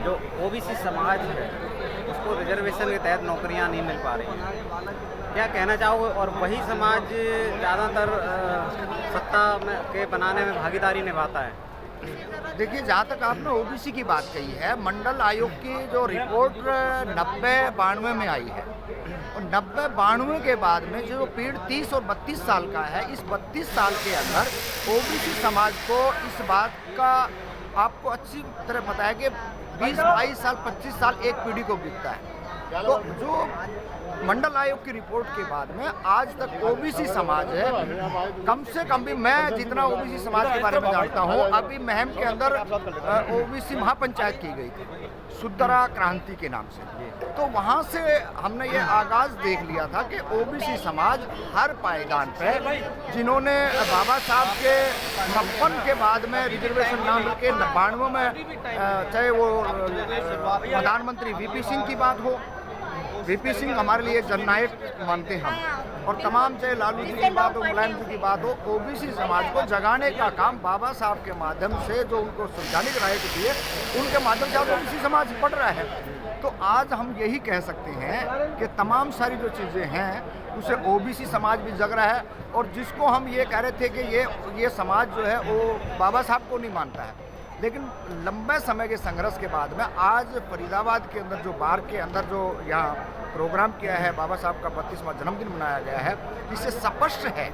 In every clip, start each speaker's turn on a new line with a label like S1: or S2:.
S1: जो ओबीसी समाज है उसको रिजर्वेशन के तहत नौकरियां नहीं मिल पा रही हैं, क्या कहना चाहोगे? और वही समाज ज़्यादातर सत्ता में के बनाने में भागीदारी निभाता है।
S2: देखिए, जहाँ तक आपने ओबीसी की बात कही है, मंडल आयोग की जो रिपोर्ट 90-92 में आई है, और 90-92 के बाद में जो पीढ़ 30 और 32 साल का है, इस 32 साल के अंदर ओबीसी समाज को इस बात का आपको अच्छी तरह पता है कि 20-22 साल 25 साल एक पीढ़ी को बीतता है। तो जो मंडल आयोग की रिपोर्ट के बाद में आज तक ओबीसी समाज है, कम से कम भी मैं जितना ओबीसी समाज के बारे में जानता हूँ, अभी महम के अंदर ओबीसी महापंचायत की गई थी सुधरा क्रांति के नाम से। तो वहाँ से हमने ये आगाज देख लिया था कि ओबीसी समाज हर पायदान पे, जिन्होंने बाबा साहब के 56 के बाद में रिजर्वेशन ना मिल के 92 में, चाहे वो प्रधानमंत्री वीपी सिंह की बात हो, वीपी सिंह हमारे लिए जननायक मानते हैं हम, और तमाम चाहे लालू जी की बात हो, मुलायम जी की बात हो, ओबीसी समाज को जगाने का काम बाबा साहब के माध्यम से जो उनको संवैधानिक राइट दिए, उनके माध्यम से आज ओबीसी समाज बढ़ रहा है। तो आज हम यही कह सकते हैं कि तमाम सारी जो चीज़ें हैं उसे ओबीसी समाज भी जग रहा है, और जिसको हम ये कह रहे थे कि ये समाज जो है वो बाबा साहब को नहीं मानता है, लेकिन लंबे समय के संघर्ष के बाद में आज फरीदाबाद के अंदर जो बार के अंदर जो यहाँ प्रोग्राम किया है, बाबा साहब का 32वां जन्मदिन मनाया गया है, इससे स्पष्ट है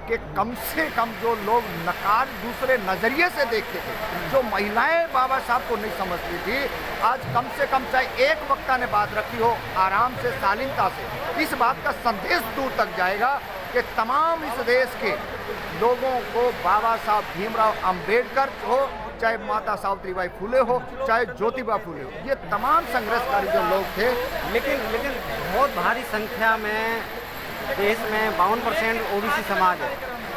S2: कि कम से कम जो लोग नकार दूसरे नज़रिए से देखते थे, जो महिलाएं बाबा साहब को नहीं समझती थी, आज कम से कम चाहे एक वक्ता ने बात रखी हो आराम से, शालीनता से, इस बात का संदेश दूर तक जाएगा कि तमाम इस देश के लोगों को बाबा साहब भीमराव अंबेडकर हो, चाहे माता सावित्रीबाई फुले हो, चाहे ज्योतिबा फुले हो, ये तमाम संघर्षकारी जो लोग थे।
S1: लेकिन बहुत भारी संख्या में देश में 52% ओबीसी समाज है,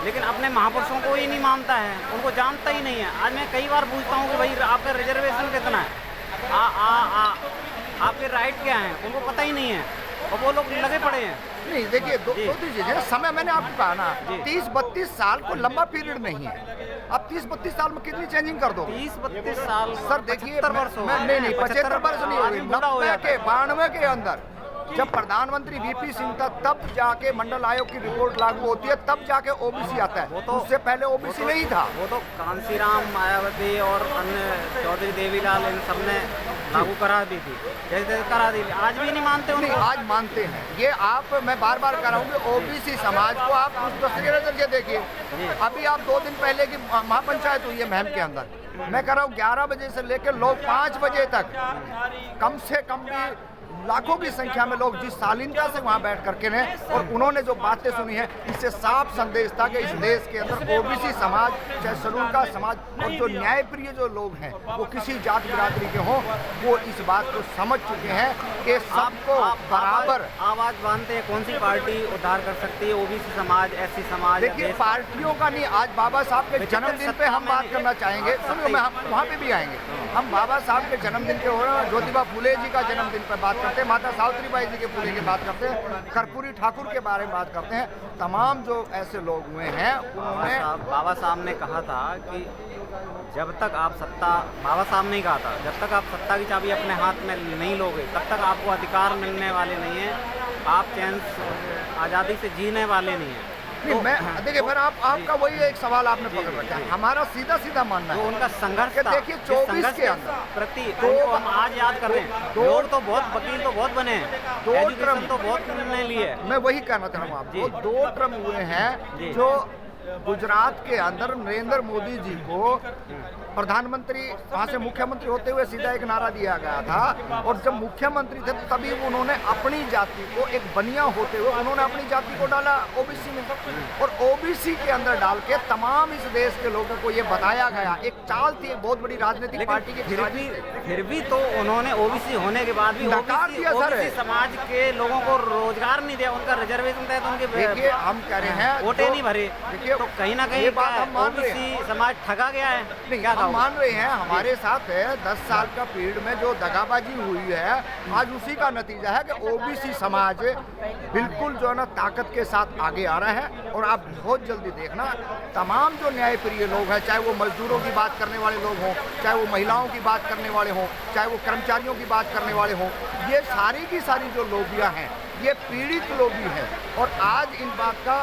S1: लेकिन अपने महापुरुषों को ही नहीं मानता है, उनको जानता ही नहीं है। आज मैं कई बार पूछता हूँ कि भाई आपका रिजर्वेशन कितना है, आपके राइट क्या हैं, उनको पता ही नहीं है, और वो लोग लगे पड़े हैं।
S2: नहीं, देखिए दो चीज़ें, समय मैंने आपको कहा ना, 30-32 साल को लंबा पीरियड नहीं है। अब 30-32 साल में कितनी चेंजिंग कर दो?
S1: 30-32 साल
S2: सर देखिए,
S1: 75 वर्ष हो गए।
S2: नहीं 75 वर्ष नहीं हो गई, 90 के 92 के अंदर जब प्रधानमंत्री वीपी सिंह था, तब जाके मंडल आयोग की रिपोर्ट लागू होती है, तब जाके ओबीसी आता है। उससे पहले ओबीसी नहीं था।
S1: वो तो कांसीराम, मायावती और अन्य चौधरी देवीलाल, इन सब ने लागू करा दी थी, जैसे करा दी। आज भी नहीं मानते उनको?
S2: आज मानते हैं। ये मैं बार बार कह रहा हूँ कि ओबीसी समाज को आप उस दृष्टि करके देखिए। अभी आप 2 दिन पहले की महापंचायत हुई है महम के अंदर, मैं कह रहा हूँ 11 बजे से लेकर लोग 5 बजे तक, कम से कम भी लाखों की संख्या में लोग जिस शालीनता से वहाँ बैठ करके ने, और उन्होंने जो बातें सुनी है, इससे साफ संदेश था कि इस देश के अंदर ओबीसी समाज, चाहे शेड्यूल का समाज, और जो न्यायप्रिय जो लोग हैं, वो किसी जात बिरादरी के हों, वो इस बात को समझ चुके हैं कि सबको बराबर
S1: आवाज बांधते हैं। कौन सी पार्टी उद्धार कर सकती है ओबीसी समाज, एससी समाज?
S2: देखिए, पार्टियों का नहीं, आज बाबा साहब के जन्मदिन पे हम बात करना चाहेंगे। सुनिए, हम वहाँ पे भी आएंगे। हम बाबा साहब के जन्मदिन के हो रहे हैं, ज्योतिबा फुले जी का जन्मदिन पर बात करते हैं, माता सावित्रीबाई जी के फुले की बात करते हैं, कर्पूरी ठाकुर के बारे में बात करते हैं। तमाम जो ऐसे लोग हुए हैं, उन्होंने
S1: बाबा साहब ने कहा था कि जब तक आप सत्ता, बाबा साहब ने कहा था, जब तक आप सत्ता की चाबी अपने हाथ में नहीं लोगे, तब तक आपको अधिकार मिलने वाले नहीं है, आप चैन आज़ादी से जीने वाले नहीं हैं।
S2: नहीं, मैं देखिए, फिर आपका वही एक सवाल आपने पकड़ रखा है। हमारा सीधा मानना है
S1: उनका संघर्ष था।
S2: देखिए, 24 के अंदर
S1: प्रति हम आज याद कर रहे हैं, लोग तो बहुत, वकील तो बहुत बने हैं, 2 टर्म तो बहुत उन्होंने लिए।
S2: मैं वही कहना चाह रहा हूँ आपको, 2 टर्म हुए हैं जो गुजरात के अंदर नरेंद्र मोदी जी को प्रधानमंत्री, वहाँ से मुख्यमंत्री होते हुए सीधा एक नारा दिया गया था, और जब मुख्यमंत्री थे तभी उन्होंने अपनी जाति को, एक बनिया होते हुए उन्होंने अपनी जाति को डाला ओबीसी में, और ओबीसी के अंदर डाल के तमाम इस देश के लोगों को ये बताया गया। एक चाल थी, एक बहुत बड़ी राजनीतिक पार्टी की।
S1: फिर भी तो उन्होंने ओबीसी होने के बाद भी ओबीसी समाज के लोगों को रोजगार नहीं दिया, उनका रिजर्वेशन तहत उनके,
S2: देखिए हम कह रहे हैं,
S1: वोटे नहीं भरे। देखिए, तो कहीं ना कहीं ओबीसी समाज ठगा गया है। क्या का
S2: हम मान रहे हैं, हमारे साथ है 10 साल का पीरियड में जो दगाबाजी हुई है, आज उसी का नतीजा है कि ओबीसी समाज बिल्कुल जो है ना ताकत के साथ आगे आ रहा है। और आप बहुत जल्दी देखना, तमाम जो न्यायप्रिय लोग हैं, चाहे वो मजदूरों की बात करने वाले लोग हों, चाहे वो महिलाओं की बात करने वाले हों, चाहे वो कर्मचारियों की बात करने वाले हों, ये सारी की सारी जो लोबियाँ हैं ये पीड़ित लोबी है। और आज इन बात का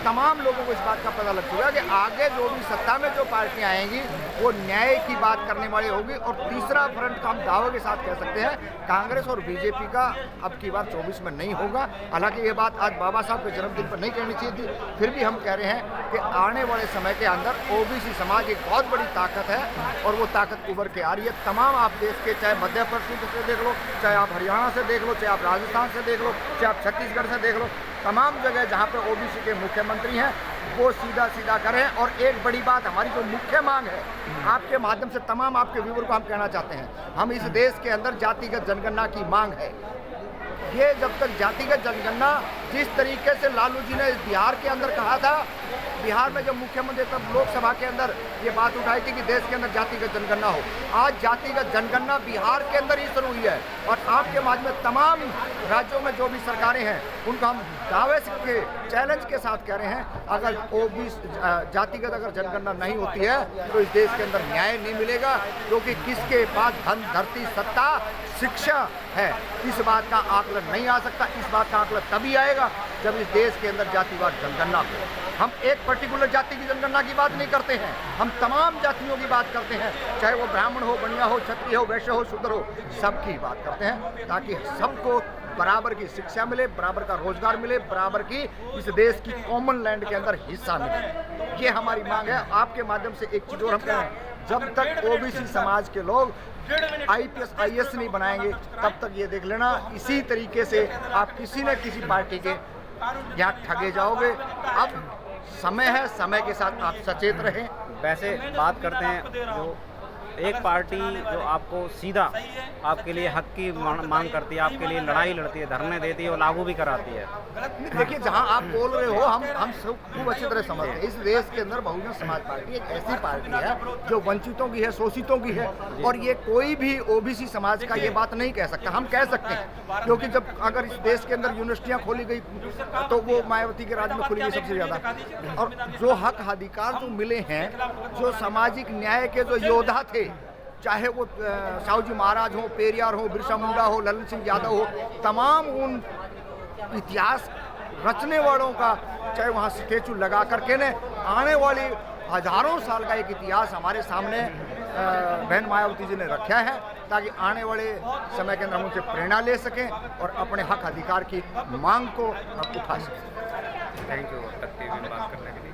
S2: तमाम लोगों को इस बात का पता लग चुका है कि आगे जो भी सत्ता में जो पार्टियां आएंगी वो न्याय की बात करने वाली होगी। और तीसरा फ्रंट का हम दावे के साथ कह सकते हैं, कांग्रेस और बीजेपी का अब की बार 24 में नहीं होगा। हालांकि ये बात आज बाबा साहब के जन्मदिन पर नहीं कहनी चाहिए थी, फिर भी हम कह रहे हैं कि आने वाले समय के अंदर ओबीसी समाज एक बहुत बड़ी ताकत है और वो ताकत उभर के आ रही है। तमाम आप देश के, चाहे मध्य प्रदेश से देख लो, चाहे आप हरियाणा से देख लो, चाहे आप राजस्थान से देख लो, चाहे आप छत्तीसगढ़ से देख लो, तमाम जगह जहाँ पर ओबीसी के मुख्यमंत्री हैं वो सीधा सीधा करें। और एक बड़ी बात, हमारी जो मुख्य मांग है, आपके माध्यम से तमाम आपके व्यूअर को हम कहना चाहते हैं, हम इस देश के अंदर जातिगत जनगणना की मांग है। ये जब तक जातिगत जनगणना, जिस तरीके से लालू जी ने बिहार के अंदर कहा था, बिहार में जब मुख्यमंत्री तब लोकसभा के अंदर ये बात उठाई थी कि देश के अंदर जातिगत जनगणना हो, आज जातिगत जनगणना बिहार के अंदर ही शुरू हुई है। और आपके माध्यम में तमाम राज्यों में जो भी सरकारें हैं उनको हम दावे के चैलेंज के साथ कह रहे हैं, अगर ओबीसी जातिगत अगर जनगणना नहीं होती है तो इस देश के अंदर न्याय नहीं मिलेगा। क्योंकि किसके पास धन, धरती, सत्ता, शिक्षा है, इस बात का आकलन नहीं आ सकता। इस बात का आकलन तभी आएगा जब इस देश के अंदर जातिवाद जनगणना हो। हम एक पर्टिकुलर जाति की जनगणना की बात नहीं करते हैं, हम तमाम जातियों की बात करते हैं, चाहे वो ब्राह्मण हो, बनिया हो, क्षत्रिय हो, वैश्य हो, शूद्र हो, सबकी बात करते हैं, ताकि सबको बराबर की शिक्षा मिले, बराबर का रोजगार मिले, बराबर की इस देश की कॉमन लैंड के अंदर हिस्सा मिले। ये हमारी मांग है। आपके माध्यम से एक चीज और हम कह रहे हैं, जब तक ओबीसी समाज के लोग IPS IAS नहीं बनाएंगे तब तक ये देख लेना, इसी तरीके से आप किसी न किसी पार्टी के यहाँ ठगे जाओगे। अब समय है, समय के साथ आप सचेत रहें।
S1: वैसे बात करते हैं, जो एक पार्टी जो आपको सीधा आपके लिए हक की मांग करती है, आपके लिए लड़ाई लड़ती है, धरने देती है और लागू भी कराती है।
S2: देखिए, जहां आप बोल रहे हो हम सब खूब अच्छी तरह समझते हैं। इस देश के अंदर बहुजन समाज पार्टी एक ऐसी पार्टी है जो वंचितों की है, शोषितों की है, और ये कोई भी ओबीसी समाज का ये बात नहीं कह सकता। हम कह सकते हैं क्योंकि जब अगर इस देश के अंदर यूनिवर्सिटियां खोली गई तो वो मायावती के राज में खुली गई सबसे ज्यादा। और जो हक अधिकार जो मिले हैं, जो सामाजिक न्याय के जो योद्धा थे, चाहे वो साहू जी महाराज हो, पेरियार हो, बिरसा मुंडा हो, ललन सिंह यादव हो, तमाम उन इतिहास रचने वालों का चाहे वहाँ स्टेचू लगा करके ने आने वाली हजारों साल का एक इतिहास हमारे सामने बहन मायावती जी ने रखा है, ताकि आने वाले समय के अंदर हम उनसे प्रेरणा ले सकें और अपने हक अधिकार की मांग को उठा सकें।
S1: थैंक यू तक टीवी में बात करने के लिए।